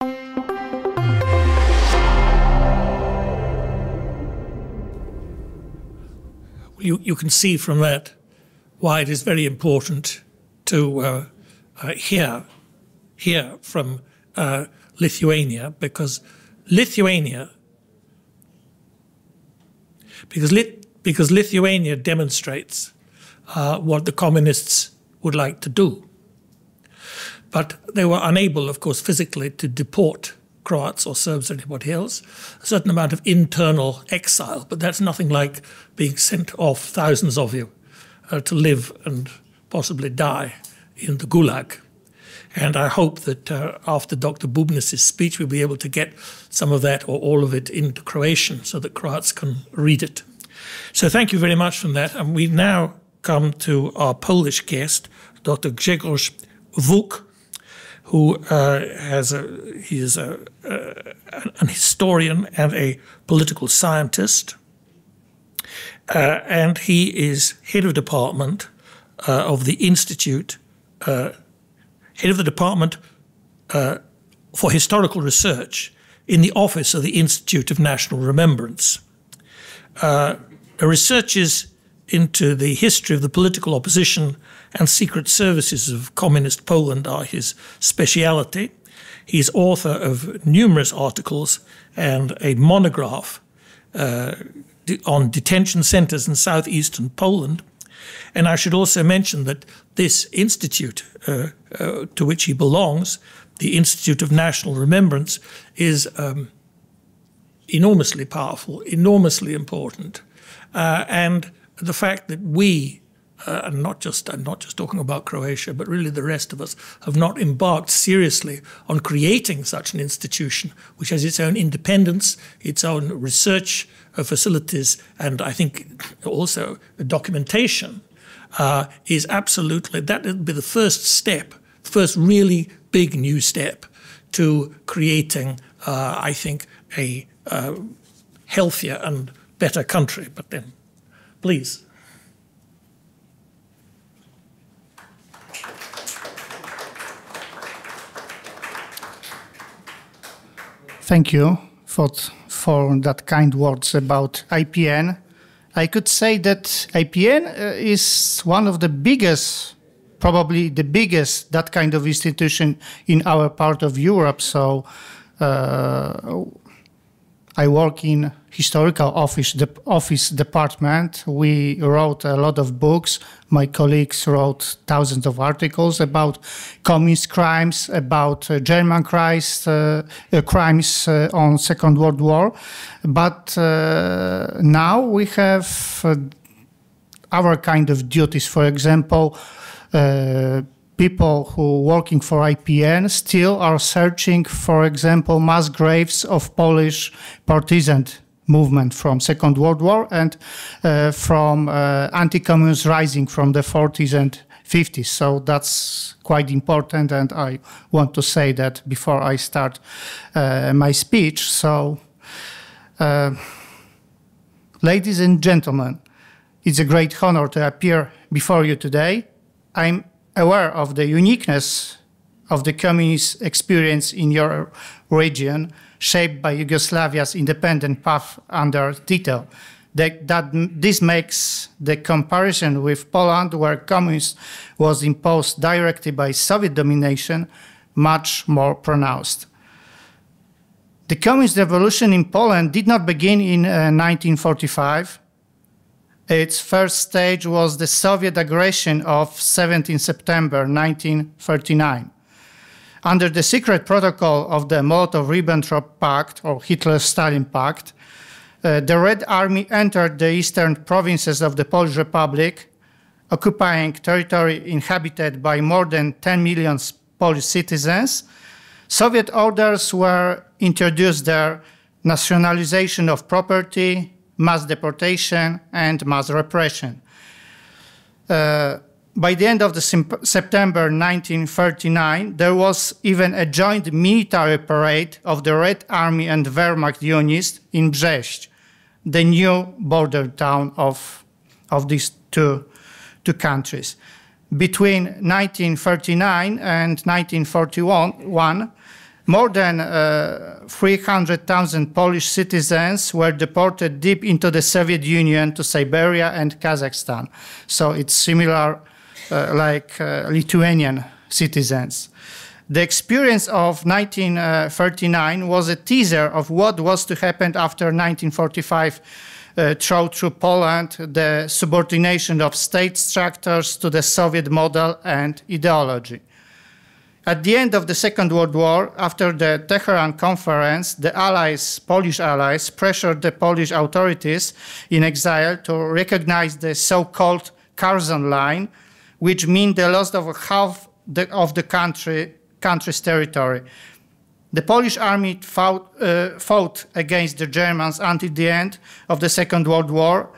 You can see from that why it is very important to hear from Lithuania, because Lithuania demonstrates what the communists would like to do. But they were unable, of course, physically to deport Croats or Serbs or anybody else. A certain amount of internal exile, but that's nothing like being sent off, thousands of you, to live and possibly die in the Gulag. And I hope that after Dr. Bubnis's speech, we'll be able to get some of that or all of it into Croatian so that Croats can read it. So thank you very much for that. And we now come to our Polish guest, Dr. Grzegorz Wołk, who is an historian and a political scientist. And he is head of department of the Institute, head of the Department for Historical Research in the Office of the Institute of National Remembrance. Researches into the history of the political opposition and secret services of communist Poland are his speciality. He's author of numerous articles and a monograph on detention centers in southeastern Poland. And I should also mention that this institute to which he belongs, the Institute of National Remembrance, is enormously powerful, enormously important. And the fact that we, I'm not just talking about Croatia, but really the rest of us, have not embarked seriously on creating such an institution, which has its own independence, its own research facilities, and I think also documentation, is absolutely, that would be the first step, first really big new step to creating, I think, a healthier and better country. But then, please. Thank you for that kind words about IPN. I could say that IPN is one of the biggest, probably the biggest, that kind of institution in our part of Europe. So I work in historical office department. We wrote a lot of books. My colleagues wrote thousands of articles about communist crimes, about German crimes on Second World War. But now we have our kind of duties. For example, people who are working for IPN still are searching, for example, mass graves of Polish partisan movement from Second World War and from anti-communist rising from the 40s and 50s. So that's quite important, and I want to say that before I start my speech. So, ladies and gentlemen, it's a great honor to appear before you today. I'm aware of the uniqueness of the communist experience in your region, shaped by Yugoslavia's independent path under Tito. This makes the comparison with Poland, where communism was imposed directly by Soviet domination, much more pronounced. The communist revolution in Poland did not begin in 1945. Its first stage was the Soviet aggression of 17 September 1939. Under the secret protocol of the Molotov-Ribbentrop Pact, or Hitler-Stalin Pact, the Red Army entered the eastern provinces of the Polish Republic, occupying territory inhabited by more than 10 million Polish citizens. Soviet orders were introduced there: nationalization of property, mass deportation, and mass repression. By the end of September 1939, there was even a joint military parade of the Red Army and Wehrmacht units in Brześć, the new border town of these two countries. Between 1939 and 1941, More than 300,000 Polish citizens were deported deep into the Soviet Union to Siberia and Kazakhstan. So it's similar like Lithuanian citizens. The experience of 1939 was a teaser of what was to happen after 1945 through Poland, the subordination of state structures to the Soviet model and ideology. At the end of the Second World War, after the Tehran Conference, the allies, Polish allies, pressured the Polish authorities in exile to recognize the so-called Curzon Line, which means the loss of half of the country's territory. The Polish army fought against the Germans until the end of the Second World War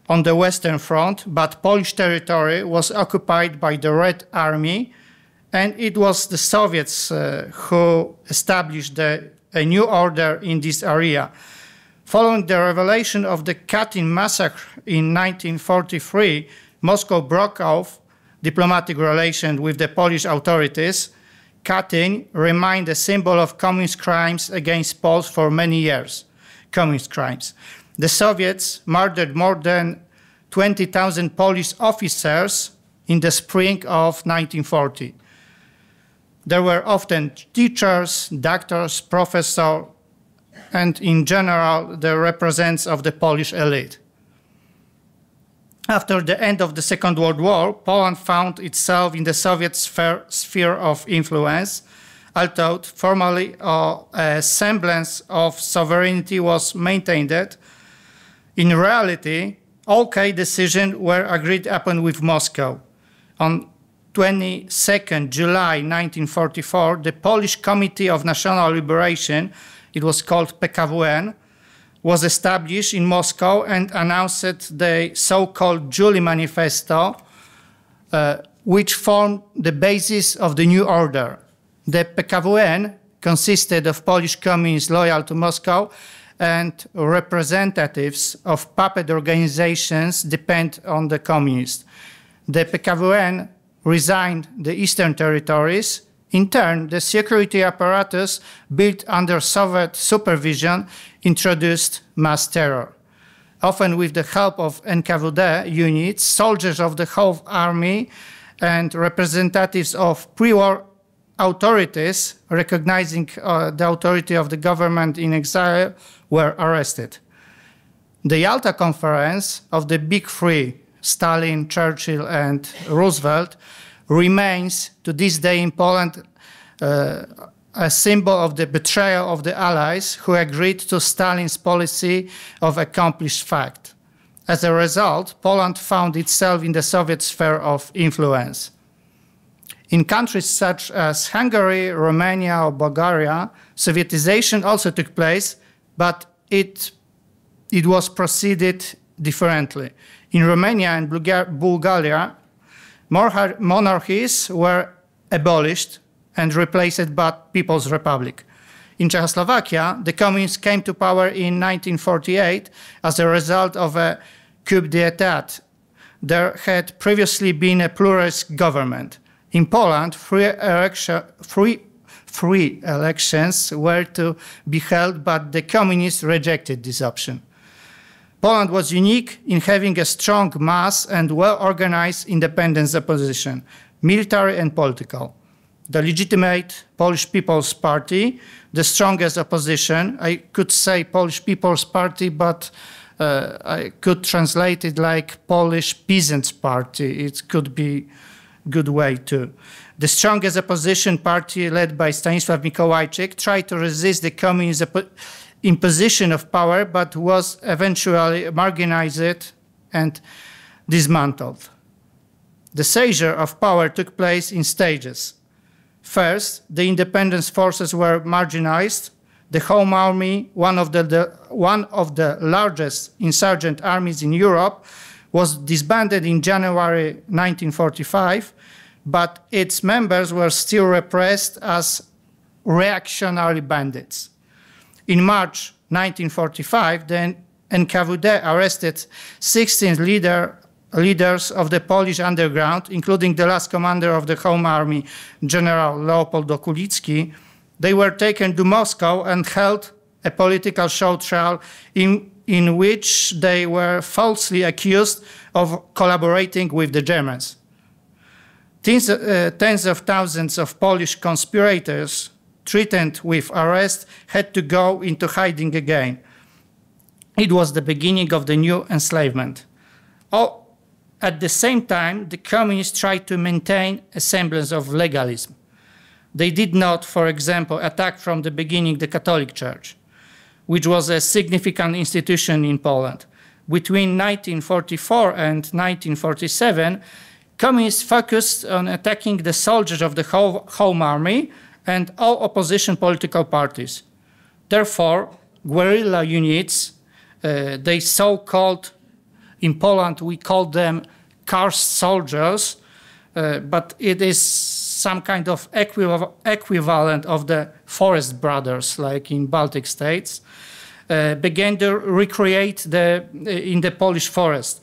on the Western Front, but Polish territory was occupied by the Red Army, and it was the Soviets who established a new order in this area. Following the revelation of the Katyn massacre in 1943, Moscow broke off diplomatic relations with the Polish authorities. Katyn remained a symbol of communist crimes against Poles for many years. Communist crimes. The Soviets murdered more than 20,000 Polish officers in the spring of 1940. There were often teachers, doctors, professors, and in general, the representatives of the Polish elite. After the end of the Second World War, Poland found itself in the Soviet sphere of influence, although formally a semblance of sovereignty was maintained. In reality, all key decisions were agreed upon with Moscow. On 22nd July 1944, the Polish Committee of National Liberation, it was called PKWN, was established in Moscow and announced the so-called July Manifesto, which formed the basis of the new order. The PKWN consisted of Polish communists loyal to Moscow and representatives of puppet organizations dependent on the communists. The PKWN resigned the Eastern territories. In turn, the security apparatus built under Soviet supervision introduced mass terror. Often with the help of NKVD units, soldiers of the whole army and representatives of pre-war authorities recognizing the authority of the government in exile were arrested. The Yalta Conference of the Big Three, Stalin, Churchill, and Roosevelt, remains to this day in Poland a symbol of the betrayal of the Allies who agreed to Stalin's policy of accomplished fact. As a result, Poland found itself in the Soviet sphere of influence. In countries such as Hungary, Romania, or Bulgaria, Sovietization also took place, but it was proceeded differently. In Romania and Bulgaria, monarchies were abolished and replaced by People's Republic. In Czechoslovakia, the communists came to power in 1948 as a result of a coup d'état. There had previously been a pluralist government. In Poland, free elections were to be held, but the communists rejected this option. Poland was unique in having a strong mass and well-organized independent opposition, military and political. The legitimate Polish People's Party, the strongest opposition. I could say Polish People's Party, but I could translate it like Polish Peasants' Party. It could be a good way too. The strongest opposition party, led by Stanisław Mikołajczyk, tried to resist the communist imposition of power, but was eventually marginalized and dismantled. The seizure of power took place in stages. First, the independence forces were marginalized. The Home Army, one of the largest insurgent armies in Europe, was disbanded in January 1945, but its members were still repressed as reactionary bandits. In March 1945, the NKVD arrested 16 leaders of the Polish underground, including the last commander of the Home Army, General Leopold Okulicki. They were taken to Moscow and held a political show trial in which they were falsely accused of collaborating with the Germans. Tens of thousands of Polish conspirators threatened with arrest had to go into hiding again. It was the beginning of the new enslavement. At the same time, the communists tried to maintain a semblance of legalism. They did not, for example, attack from the beginning the Catholic Church, which was a significant institution in Poland. Between 1944 and 1947, communists focused on attacking the soldiers of the Home Army and all opposition political parties. Therefore, guerrilla units, they so-called, in Poland we call them cursed soldiers, but it is some kind of equivalent of the Forest Brothers, like in Baltic states, began to recreate in the Polish forest.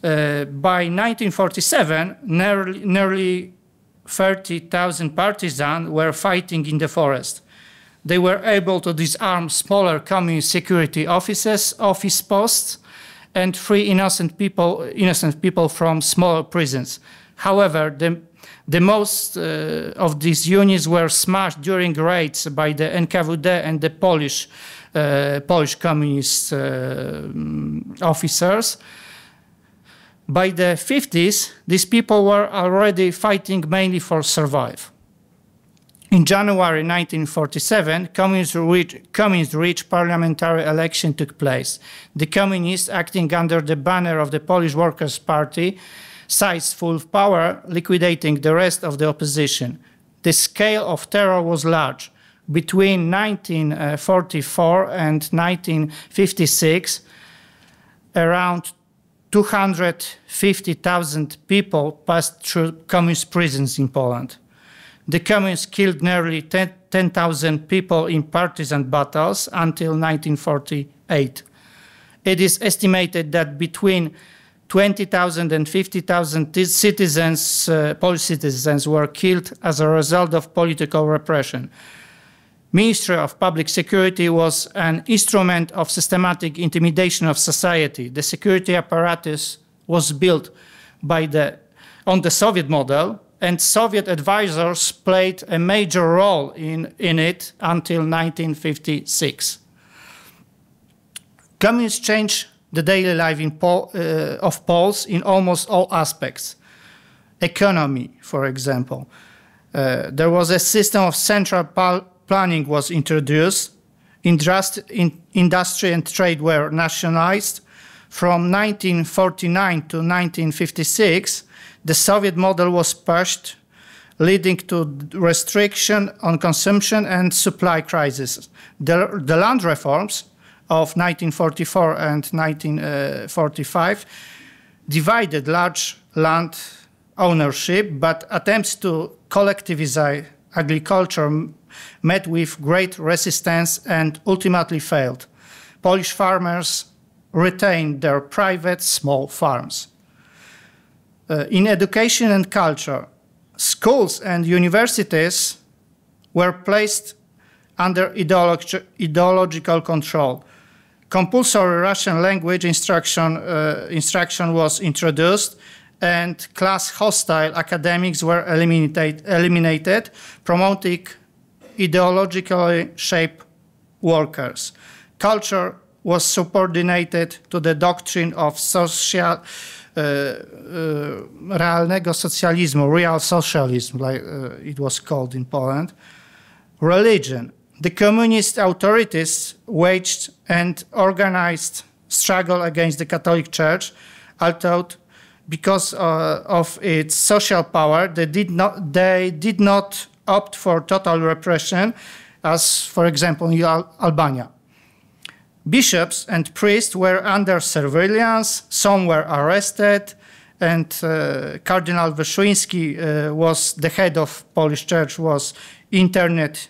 By 1947, nearly 30,000 partisans were fighting in the forest. They were able to disarm smaller communist security office posts, and free innocent people from smaller prisons. However, the most of these units were smashed during raids by the NKVD and the Polish communist officers. By the 50s, these people were already fighting mainly for survival. In January 1947, communist-rich parliamentary election took place. The communists, acting under the banner of the Polish Workers' Party, seized full power, liquidating the rest of the opposition. The scale of terror was large. Between 1944 and 1956, around 250,000 people passed through communist prisons in Poland. The communists killed nearly 10,000 people in partisan battles until 1948. It is estimated that between 20,000 and 50,000 Polish citizens were killed as a result of political repression. Ministry of Public Security was an instrument of systematic intimidation of society. The security apparatus was built on the Soviet model, and Soviet advisors played a major role in it until 1956. Communists changed the daily life of Poles in almost all aspects. Economy, for example. There was a system of central planning was introduced. Industry and trade were nationalized. From 1949 to 1956, the Soviet model was pushed, leading to restriction on consumption and supply crisis. The land reforms of 1944 and 1945 divided large land ownership, but attempts to collectivize agriculture met with great resistance and ultimately failed. Polish farmers retained their private small farms. In education and culture, schools and universities were placed under ideological control. Compulsory Russian language instruction was introduced, and class-hostile academics were eliminated, promoting ideologically shaped workers. Culture was subordinated to the doctrine of realnego socjalizmu, real socialism, like it was called in Poland. Religion. The communist authorities waged an organized struggle against the Catholic Church, although because of its social power, they did not opt for total repression, as, for example, in Albania. Bishops and priests were under surveillance, some were arrested, and Cardinal Wyszyński was the head of Polish Church, was interned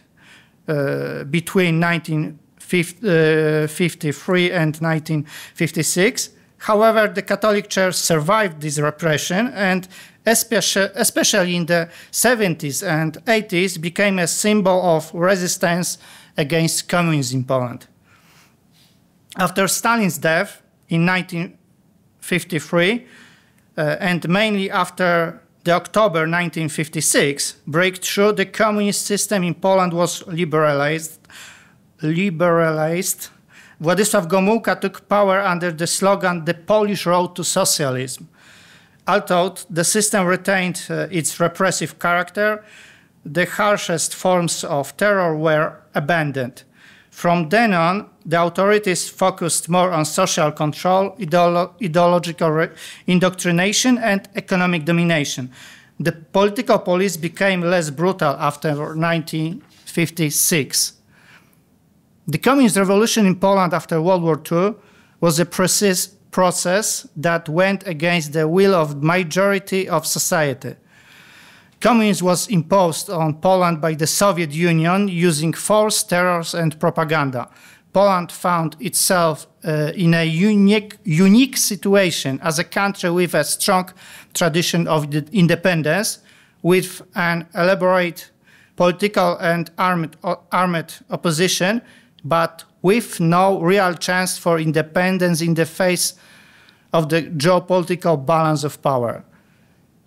between 1953 and 1956. However, the Catholic Church survived this repression, and especially in the 70s and 80s, became a symbol of resistance against communism in Poland. After Stalin's death in 1953, and mainly after the October 1956 breakthrough, the communist system in Poland was liberalized. Władysław Gomułka took power under the slogan, "The Polish Road to Socialism." Although the system retained its repressive character, the harshest forms of terror were abandoned. From then on, the authorities focused more on social control, ideological indoctrination, and economic domination. The political police became less brutal after 1956. The communist revolution in Poland after World War II was a process that went against the will of the majority of society. Communism was imposed on Poland by the Soviet Union using force, terror, and propaganda. Poland found itself in a unique situation as a country with a strong tradition of independence, with an elaborate political and armed opposition, but with no real chance for independence in the face of the geopolitical balance of power.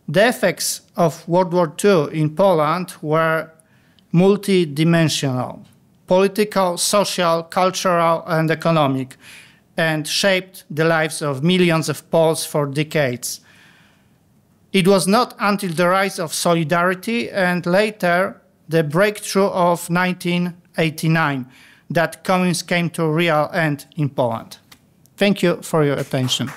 The effects of World War II in Poland were multidimensional: political, social, cultural, and economic, and shaped the lives of millions of Poles for decades. It was not until the rise of solidarity and later the breakthrough of 1989 that communism came to a real end in Poland. Thank you for your attention.